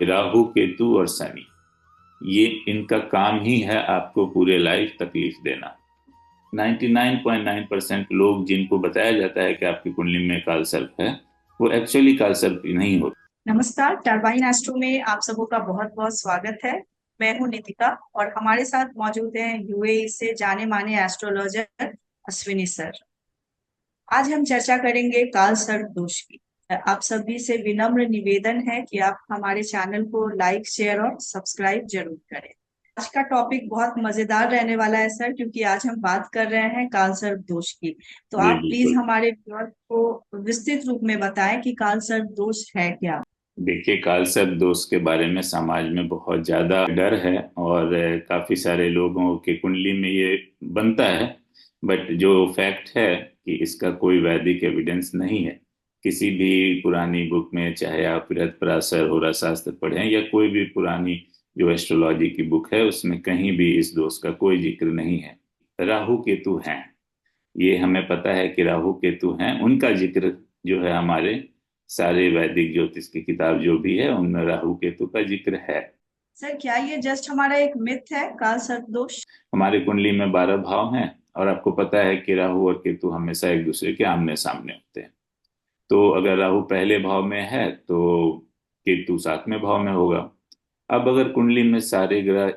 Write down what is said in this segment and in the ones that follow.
राहु केतु और शनि, ये इनका काम ही है आपको पूरे लाइफ तकलीफ देना। 99.9% लोग जिनको बताया जाता है कि आपकी कुंडली में काल सर्प है, वो एक्चुअली काल सर्प नहीं होता। नमस्कार, टरबाइन एस्ट्रो में आप सबों का बहुत बहुत स्वागत है। मैं हूं नितिका और हमारे साथ मौजूद हैं यूएई से जाने माने एस्ट्रोलॉजर अश्विनी सर। आज हम चर्चा करेंगे काल सर्प दोष की। आप सभी से विनम्र निवेदन है कि आप हमारे चैनल को लाइक, शेयर और सब्सक्राइब जरूर करें। आज का टॉपिक बहुत मजेदार रहने वाला है सर, क्योंकि आज हम बात कर रहे हैं काल सर्प दोष की। तो जी आप प्लीज बिल्कुल। हमारे व्यूअर्स को विस्तृत रूप में बताएं कि काल सर्प दोष है क्या। देखिए, काल सर्प दोष के बारे में समाज में बहुत ज्यादा डर है, और काफी सारे लोगों के कुंडली में ये बनता है। बट जो फैक्ट है कि इसका कोई वैदिक एविडेंस नहीं है। किसी भी पुरानी बुक में, चाहे आप बृहत्पराशर होरा शास्त्र पढ़ें या कोई भी पुरानी जो एस्ट्रोलॉजी की बुक है, उसमें कहीं भी इस दोष का कोई जिक्र नहीं है। राहु केतु हैं, ये हमें पता है कि राहु केतु हैं, उनका जिक्र जो है हमारे सारे वैदिक ज्योतिष की किताब जो भी है उनमें राहु केतु का जिक्र है। सर, क्या ये जस्ट हमारा एक मिथ है काल सर्प दोष? हमारे कुंडली में 12 भाव हैं, और आपको पता है कि राहु और केतु हमेशा एक दूसरे के आमने सामने होते हैं। तो अगर राहु पहले भाव में है तो केतु 7वें भाव में होगा। अब अगर कुंडली में सारे ग्रह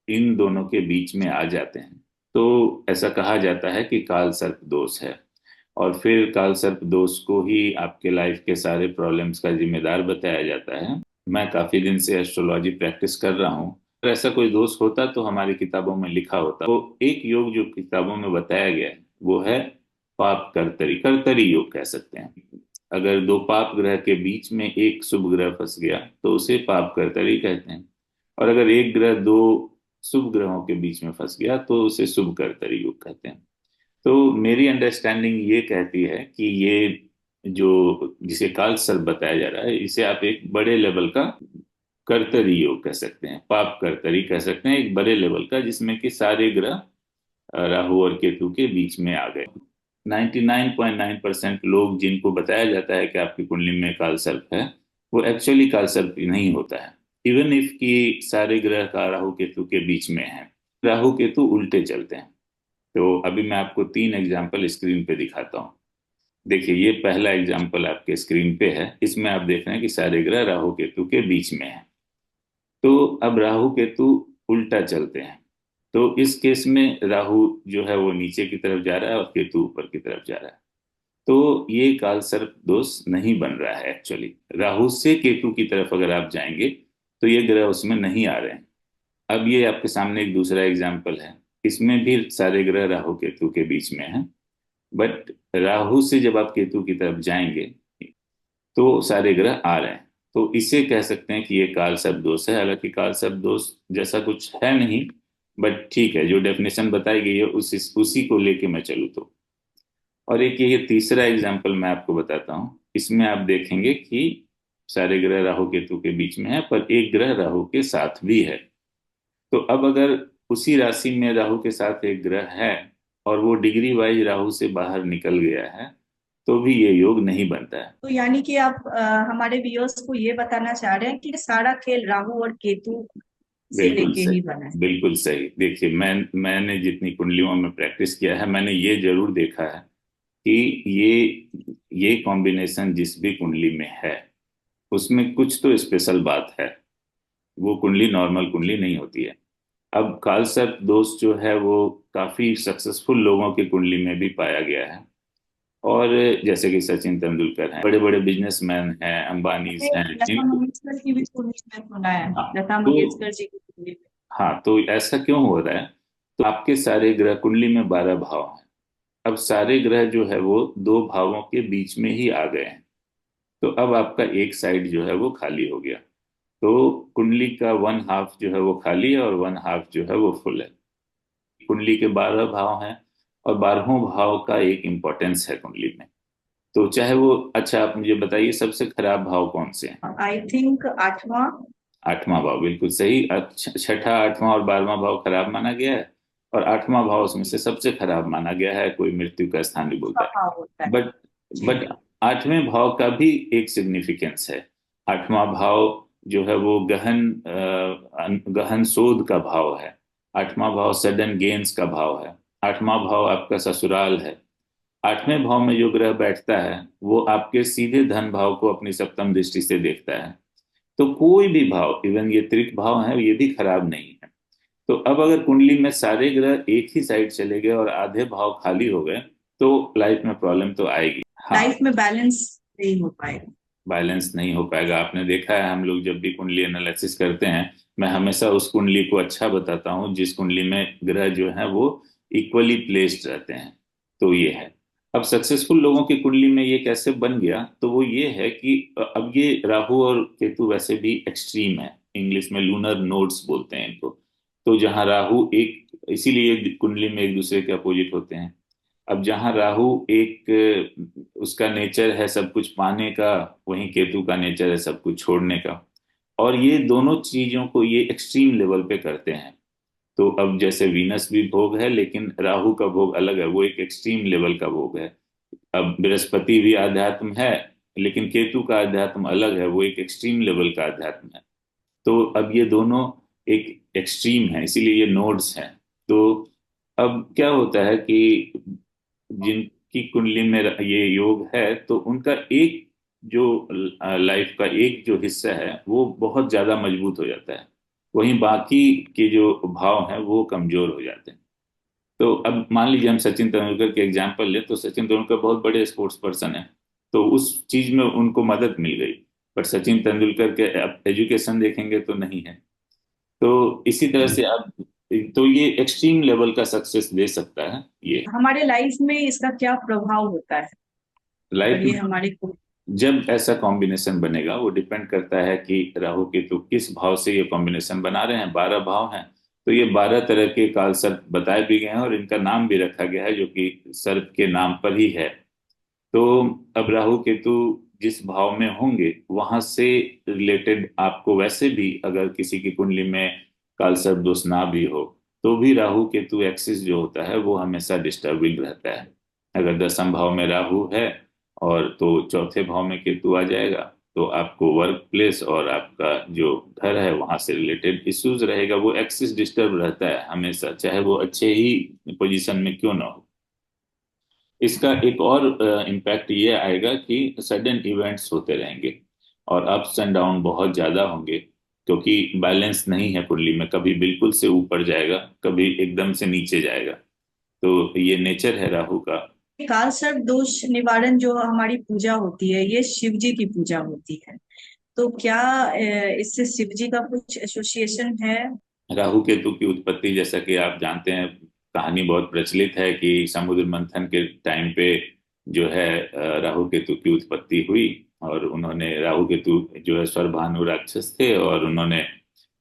इन दोनों के बीच में आ जाते हैं तो ऐसा कहा जाता है कि काल सर्प दोष है। और फिर काल सर्प दोष को ही आपके लाइफ के सारे प्रॉब्लम्स का जिम्मेदार बताया जाता है। मैं काफी दिन से एस्ट्रोलॉजी प्रैक्टिस कर रहा हूँ। अगर ऐसा कोई दोष होता तो हमारी किताबों में लिखा होता। तो एक योग जो किताबों में बताया गया है वो है पाप कर्तरी, कर्तरी योग कह सकते हैं। अगर दो पाप ग्रह के बीच में एक शुभ ग्रह फंस गया तो उसे पाप कर्तरी कहते हैं। और अगर एक ग्रह दो शुभ ग्रहों के बीच में फंस गया तो उसे शुभ कर्तरी योग कहते हैं। तो मेरी अंडरस्टैंडिंग ये कहती है कि ये जो जिसे काल सर्प बताया जा रहा है, इसे आप एक बड़े लेवल का कर्तरी योग कह सकते हैं, पाप कर्तरी कह सकते हैं, एक बड़े लेवल का जिसमें कि सारे ग्रह राहु और केतु के बीच में आ गए। 99.9% लोग जिनको बताया जाता है कि आपकी कुंडली में काल सर्प है, वो एक्चुअली काल सर्प नहीं होता है। इवन इफ कि सारे ग्रह का राहु केतु के बीच में है, राहु केतु उल्टे चलते हैं। तो अभी मैं आपको 3 एग्जाम्पल स्क्रीन पे दिखाता हूँ। देखिए, ये पहला एग्जाम्पल आपके स्क्रीन पे है। इसमें आप देख रहे हैं कि सारे ग्रह राहु केतु के बीच में है। तो अब राहु केतु उल्टा चलते हैं। तो इस केस में राहु जो है वो नीचे की तरफ जा रहा है और केतु ऊपर की तरफ जा रहा है। तो ये काल सर्प दोष नहीं बन रहा है। एक्चुअली राहु से केतु की तरफ अगर आप जाएंगे तो ये ग्रह उसमें नहीं आ रहे हैं। अब ये आपके सामने एक दूसरा एग्जाम्पल है। इसमें भी सारे ग्रह राहु केतु के बीच में है। बट राहु से जब आप केतु की तरफ जाएंगे तो सारे ग्रह आ रहे हैं। तो इसे कह सकते हैं कि ये काल सर्प दोष है। हालांकि काल सर्प दोष जैसा कुछ है नहीं, बट ठीक है, जो डेफिनेशन बताई गई है उसी को लेके मैं चलूँ तो। और एक ये तीसरा एग्जाम्पल मैं आपको बताता हूँ। इसमें आप देखेंगे कि सारे ग्रह राहु केतु के बीच में है, पर एक ग्रह राहु के साथ भी है। तो अब अगर उसी राशि में राहु के साथ एक ग्रह है और वो डिग्री वाइज राहु से बाहर निकल गया है, तो भी ये योग नहीं बनता है। तो यानी कि आप हमारे व्यूअर्स को ये बताना चाह रहे हैं कि सारा खेल राहु और केतु से बिल्कुल लेके सही, ही बना है। बिल्कुल सही। देखिए, मैंने जितनी कुंडलियों में प्रैक्टिस किया है, मैंने ये जरूर देखा है कि ये कॉम्बिनेशन जिस भी कुंडली में है उसमें कुछ तो स्पेशल बात है। वो कुंडली नॉर्मल कुंडली नहीं होती है। अब काल सर्प दोष जो है वो काफी सक्सेसफुल लोगों की कुंडली में भी पाया गया है। और जैसे कि सचिन तेंदुलकर हैं, बड़े बड़े बिजनेसमैन हैं, अंबानीज मैंने हैं, लता जिनको। मंगेशकर की भी कुंडली में सुना है, हाँ लता तो मंगेशकर जी की कुंडली में। हाँ, तो ऐसा क्यों हो रहा है? तो आपके सारे ग्रह कुंडली में 12 भाव हैं। अब सारे ग्रह जो है वो दो भावों के बीच में ही आ गए हैं। तो अब आपका एक साइड जो है वो खाली हो गया। तो कुंडली का 1/2 जो है वो खाली है और 1/2 जो है वो फुल है। कुंडली के 12 भाव हैं, और 12वें भाव का एक इम्पोर्टेंस है कुंडली में। तो चाहे वो, अच्छा आप मुझे बताइए सबसे खराब भाव कौन से हैं? आई थिंक आठवां। 8वां भाव, बिल्कुल सही। छठा, 8वां और 12वां भाव खराब माना गया है, और 8वां भाव उसमें से सबसे खराब माना गया है। कोई मृत्यु का स्थान भी बोलता है। भाव होता है। But ji. बट 8वें भाव का भी एक सिग्निफिकेंस है। 8वां भाव जो है वो गहन शोध का भाव है। आठवां भाव सडन गेन्स का भाव है। आठवां भाव आपका ससुराल है। आठवें भाव में जो ग्रह बैठता है वो आपके सीधे धन भाव को अपनी सप्तम दृष्टि से देखता है। तो कोई भी भाव, इवन ये त्रिक भाव है, ये भी खराब नहीं है। तो अब अगर कुंडली में सारे ग्रह एक ही साइड चले गए और आधे भाव खाली हो गए तो लाइफ में प्रॉब्लम तो आएगी। हाँ, लाइफ में बैलेंस नहीं हो पाएगा। बैलेंस नहीं हो पाएगा। आपने देखा है, हम लोग जब भी कुंडली एनालिसिस करते हैं, मैं हमेशा उस कुंडली को अच्छा बताता हूँ जिस कुंडली में ग्रह जो है वो इक्वली प्लेस्ड रहते हैं। तो ये है। अब सक्सेसफुल लोगों की कुंडली में ये कैसे बन गया, तो वो ये है कि अब ये राहु और केतु वैसे भी एक्सट्रीम है। इंग्लिश में लूनर नोड्स बोलते हैं इनको। तो जहाँ राहु एक, इसीलिए कुंडली में एक दूसरे के अपोजिट होते हैं। अब जहाँ राहु एक, उसका नेचर है सब कुछ पाने का, वहीं केतु का नेचर है सब कुछ छोड़ने का। और ये दोनों चीजों को ये एक्सट्रीम लेवल पे करते हैं। तो अब जैसे वीनस भी भोग है, लेकिन राहु का भोग अलग है, वो एक एक्सट्रीम लेवल का भोग है। अब बृहस्पति भी आध्यात्म है, लेकिन केतु का अध्यात्म अलग है, वो एक एक्सट्रीम लेवल का अध्यात्म है। तो अब ये दोनों एक एक्सट्रीम है, इसीलिए ये नोड्स हैं। तो अब क्या होता है कि जिनकी कुंडली में ये योग है तो उनका एक जो लाइफ का एक जो हिस्सा है वो बहुत ज्यादा मजबूत हो जाता है। वहीं बाकी के जो भाव हैं वो कमजोर हो जाते हैं। तो अब मान लीजिए हम सचिन तेंदुलकर के एग्जाम्पल लें, तो सचिन तेंदुलकर बहुत बड़े स्पोर्ट्स पर्सन है। तो उस चीज में उनको मदद मिल गई। पर सचिन तेंदुलकर के आप एजुकेशन देखेंगे तो नहीं है। तो इसी तरह से आप, तो ये एक्सट्रीम लेवल का सक्सेस दे सकता है ये हमारे लाइफ में इसका क्या प्रभाव होता है लाइफ अगर में। ये हमारे को। जब ऐसा कॉम्बिनेशन बनेगा, वो डिपेंड करता है कि राहु केतु किस भाव से ये कॉम्बिनेशन बना रहे हैं। 12 भाव हैं। तो ये 12 तरह के काल सर्प बताए भी गए हैं और इनका नाम भी रखा गया है जो कि सर्प के नाम पर ही है। तो अब राहु केतु जिस भाव में होंगे वहां से रिलेटेड आपको, वैसे भी अगर किसी की कुंडली में काल सर्प दोष ना भी हो तो भी राहु केतु एक्सिस जो होता है वो हमेशा डिस्टर्बिंग रहता है। अगर दसम भाव में राहु है और तो चौथे भाव में केतु आ जाएगा, तो आपको वर्क प्लेस और आपका जो घर है वहां से रिलेटेड इश्यूज रहेगा। वो एक्सिस डिस्टर्ब रहता है हमेशा, चाहे वो अच्छे ही पोजीशन में क्यों ना हो। इसका एक और इम्पैक्ट ये आएगा कि सडन इवेंट्स होते रहेंगे और अप्स एंड डाउन बहुत ज्यादा होंगे, क्योंकि बैलेंस नहीं है कुंडली में। कभी बिल्कुल से ऊपर जाएगा, कभी एकदम से नीचे जाएगा। तो ये नेचर है राहु का। काल सर्प दोष निवारण जो हमारी पूजा होती है ये शिव जी की पूजा होती है। तो क्या इससे शिव जी का कुछ एसोसिएशन है। राहु केतु की उत्पत्ति, जैसा कि आप जानते हैं, कहानी बहुत प्रचलित है कि समुद्र मंथन के टाइम पे जो है राहु केतु की उत्पत्ति हुई। और उन्होंने, राहु केतु जो है स्वरभानु राक्षस थे, और उन्होंने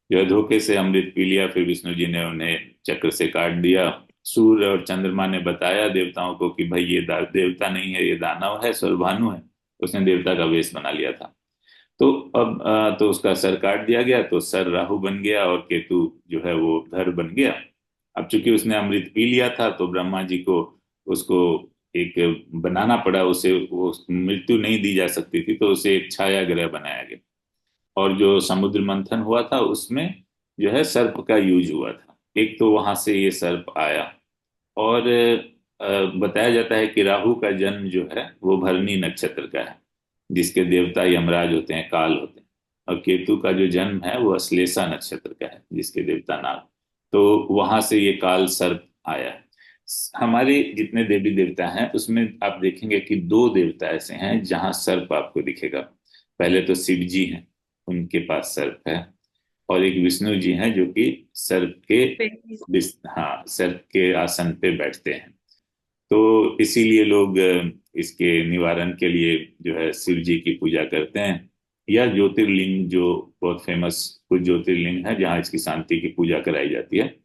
जो है धोखे से अमृत पी लिया। फिर विष्णु जी ने उन्हें चक्र से काट दिया। सूर्य और चंद्रमा ने बताया देवताओं को कि भाई ये देवता नहीं है, ये दानव है, स्वरभानु है। उसने देवता का वेश बना लिया था। तो अब तो उसका सर काट दिया गया, तो सर राहु बन गया और केतु जो है वो धर बन गया। अब चूंकि उसने अमृत पी लिया था तो ब्रह्मा जी को उसको एक बनाना पड़ा। उसे वो मृत्यु नहीं दी जा सकती थी, तो उसे एक छाया ग्रह बनाया गया। और जो समुद्र मंथन हुआ था उसमें जो है सर्प का यूज हुआ था। एक तो वहां से ये सर्प आया। और बताया जाता है कि राहु का जन्म जो है वो भरणी नक्षत्र का है, जिसके देवता यमराज होते हैं, काल होते हैं। और केतु का जो जन्म है वो अश्लेषा नक्षत्र का है, जिसके देवता नाग। तो वहां से ये काल सर्प आया है। हमारे जितने देवी देवता हैं उसमें आप देखेंगे कि दो देवता ऐसे हैं जहां सर्प आपको दिखेगा। पहले तो शिव जी हैं, उनके पास सर्प है। और एक विष्णु जी हैं जो कि सर्प के, हाँ, सर्प के आसन पे बैठते हैं। तो इसीलिए लोग इसके निवारण के लिए जो है शिव जी की पूजा करते हैं। या ज्योतिर्लिंग, जो बहुत फेमस कुछ ज्योतिर्लिंग है जहाँ इसकी शांति की पूजा कराई जाती है,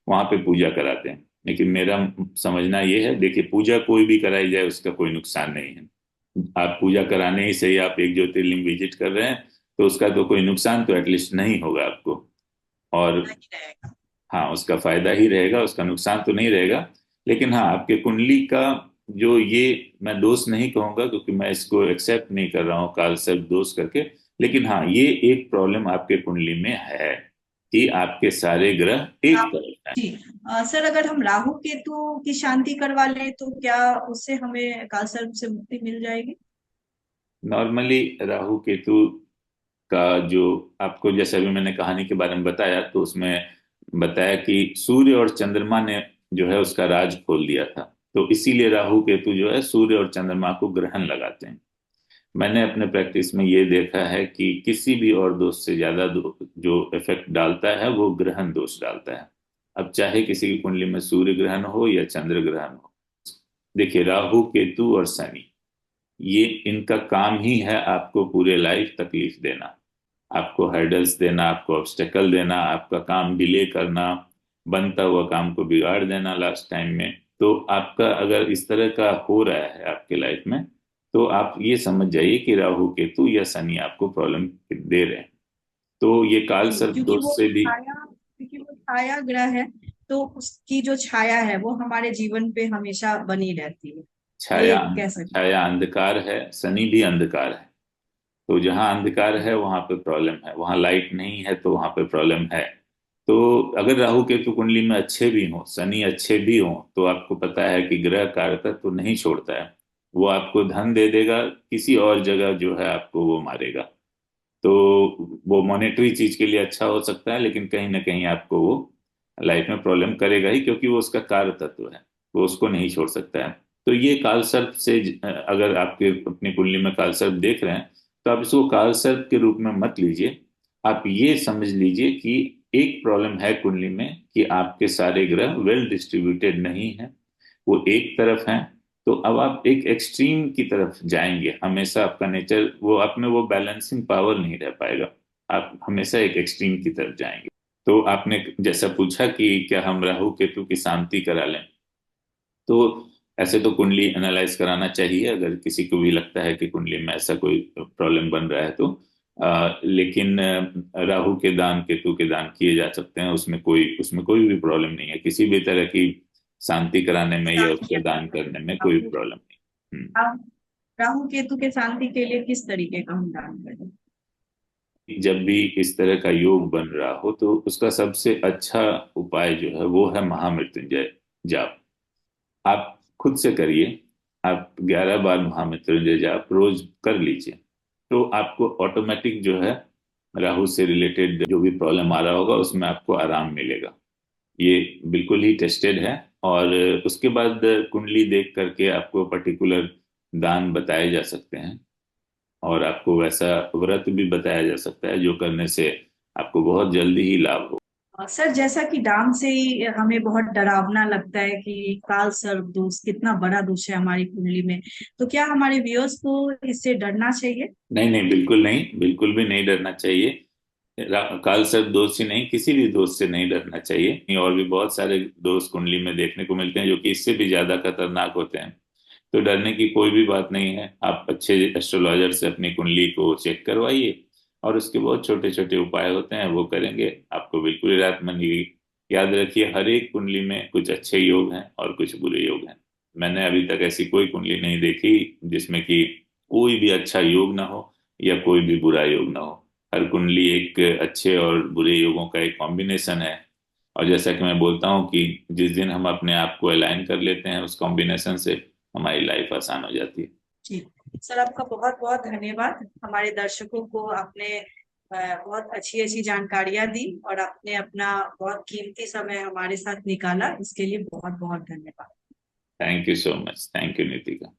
वहां पे पूजा कराते हैं। लेकिन मेरा समझना ये है, देखिए, पूजा कोई भी कराई जाए उसका कोई नुकसान नहीं है। आप पूजा कराने ही सही, आप एक ज्योतिर्लिंग विजिट कर रहे हैं तो उसका तो कोई नुकसान तो एटलीस्ट नहीं होगा आपको। और हाँ, उसका फायदा ही रहेगा, उसका नुकसान तो नहीं रहेगा। लेकिन हाँ, आपके कुंडली का जो ये, मैं दोष नहीं कहूंगा क्योंकि मैं इसको एक्सेप्ट नहीं कर रहा हूँ काल सर्प दोष करके। लेकिन हाँ, ये एक प्रॉब्लम आपके कुंडली में है कि आपके सारे ग्रह एक आप तरफ हैं। जी सर, अगर हम राहु केतु की शांति करवा लें तो क्या उससे हमें काल सर्प से मुक्ति मिल जाएगी? नॉर्मली राहु केतु का जो आपको, जैसे अभी मैंने कहानी के बारे में बताया, तो उसमें बताया कि सूर्य और चंद्रमा ने जो है उसका राज खोल दिया था। तो इसीलिए राहु केतु जो है सूर्य और चंद्रमा को ग्रहण लगाते हैं। मैंने अपने प्रैक्टिस में ये देखा है कि किसी भी और दोष से ज्यादा जो इफेक्ट डालता है वो ग्रहण दोष डालता है। अब चाहे किसी की कुंडली में सूर्य ग्रहण हो या चंद्र ग्रहण हो, देखिए राहु केतु और शनि, ये इनका काम ही है आपको पूरे लाइफ तकलीफ देना, आपको हर्डल्स देना, आपको ऑब्स्टेकल देना, आपका काम डिले करना, बनता हुआ काम को बिगाड़ देना लास्ट टाइम में। तो आपका अगर इस तरह का हो रहा है आपके लाइफ में, तो आप ये समझ जाइए कि राहु केतु या शनि आपको प्रॉब्लम दे रहे हैं। तो ये काल जी, सर्प क्योंकि दोष वो से भी। छाया क्योंकि वो छाया ग्रह है, तो उसकी जो छाया है वो हमारे जीवन पे हमेशा बनी रहती है, छाया ये कह सकते हैं। छाया अंधकार है, शनि भी अंधकार है। तो जहाँ अंधकार है वहां पे प्रॉब्लम है, वहां लाइट नहीं है तो वहां पे प्रॉब्लम है। तो अगर राहु केतु कुंडली में अच्छे भी हों, शनि अच्छे भी हों, तो आपको पता है कि ग्रह कारकत्व तो नहीं छोड़ता है। वो आपको धन दे देगा, किसी और जगह जो है आपको वो मारेगा। तो वो मॉनेटरी चीज के लिए अच्छा हो सकता है, लेकिन कहीं ना कहीं आपको वो लाइफ में प्रॉब्लम करेगा ही, क्योंकि वो उसका कार्य तत्व है, वो उसको नहीं छोड़ सकता है। तो ये काल सर्प से अगर आपके अपनी कुंडली में काल सर्प देख रहे हैं, तो आप इसको काल सर्प के रूप में मत लीजिए। आप ये समझ लीजिए कि एक प्रॉब्लम है कुंडली में कि आपके सारे ग्रह वेल डिस्ट्रीब्यूटेड नहीं है, वो एक तरफ हैं। तो अब आप एक एक्सट्रीम की तरफ जाएंगे, हमेशा आपका नेचर वो आप में वो बैलेंसिंग पावर नहीं रह पाएगा, आप हमेशा एक एक्सट्रीम की तरफ जाएंगे। तो आपने जैसा पूछा कि क्या हम राहु केतु की शांति करा लें, तो ऐसे तो कुंडली एनालाइज कराना चाहिए अगर किसी को भी लगता है कि कुंडली में ऐसा कोई प्रॉब्लम बन रहा है तो। लेकिन राहु के दान केतु के दान किए जा सकते हैं, उसमें कोई भी प्रॉब्लम नहीं है, किसी भी तरह की शांति कराने में या शांति उसका के दान लिए करने में कोई राहु प्रॉब्लम नहीं। राहु राहु केतु के शांति के लिए किस तरीके का हम दान करें? जब भी इस तरह का योग बन रहा हो तो उसका सबसे अच्छा उपाय जो है वो है महामृत्युंजय जाप। आप खुद से करिए, आप 11 बार महामृत्युंजय जाप रोज कर लीजिए, तो आपको ऑटोमेटिक जो है राहु से रिलेटेड जो भी प्रॉब्लम आ रहा होगा उसमें आपको आराम मिलेगा। ये बिल्कुल ही टेस्टेड है। और उसके बाद कुंडली देख करके आपको पर्टिकुलर दान बताए जा सकते हैं, और आपको वैसा व्रत भी बताया जा सकता है जो करने से आपको बहुत जल्दी ही लाभ हो। सर, जैसा कि नाम से ही हमें बहुत डरावना लगता है कि काल सर्प दोष कितना बड़ा दोष है हमारी कुंडली में, तो क्या हमारे व्यूअर्स को इससे डरना चाहिए? नहीं नहीं, बिल्कुल नहीं, बिल्कुल भी नहीं डरना चाहिए। काल सर्प दोष ही नहीं, किसी भी दोष से नहीं डरना चाहिए। ये और भी बहुत सारे दोष कुंडली में देखने को मिलते हैं जो कि इससे भी ज्यादा खतरनाक होते हैं। तो डरने की कोई भी बात नहीं है, आप अच्छे एस्ट्रोलॉजर से अपनी कुंडली को चेक करवाइए, और उसके बहुत छोटे छोटे उपाय होते हैं वो करेंगे, आपको बिल्कुल ही राहत मिलेगी। याद रखिए, हर एक कुंडली में कुछ अच्छे योग हैं और कुछ बुरे योग हैं। मैंने अभी तक ऐसी कोई कुंडली नहीं देखी जिसमें कि कोई भी अच्छा योग ना हो या कोई भी बुरा योग ना हो। हर कुंडली एक अच्छे और बुरे योगों का एक कॉम्बिनेशन है। और जैसा कि मैं बोलता हूँ कि जिस दिन हम अपने आप को अलाइन कर लेते हैं उस कॉम्बिनेशन से, हमारी लाइफ आसान हो जाती है। जी सर, आपका बहुत बहुत धन्यवाद। हमारे दर्शकों को आपने बहुत अच्छी अच्छी जानकारियां दी और आपने अपना बहुत कीमती समय हमारे साथ निकाला, इसके लिए बहुत बहुत धन्यवाद। Thank you so much, thank you Nitika.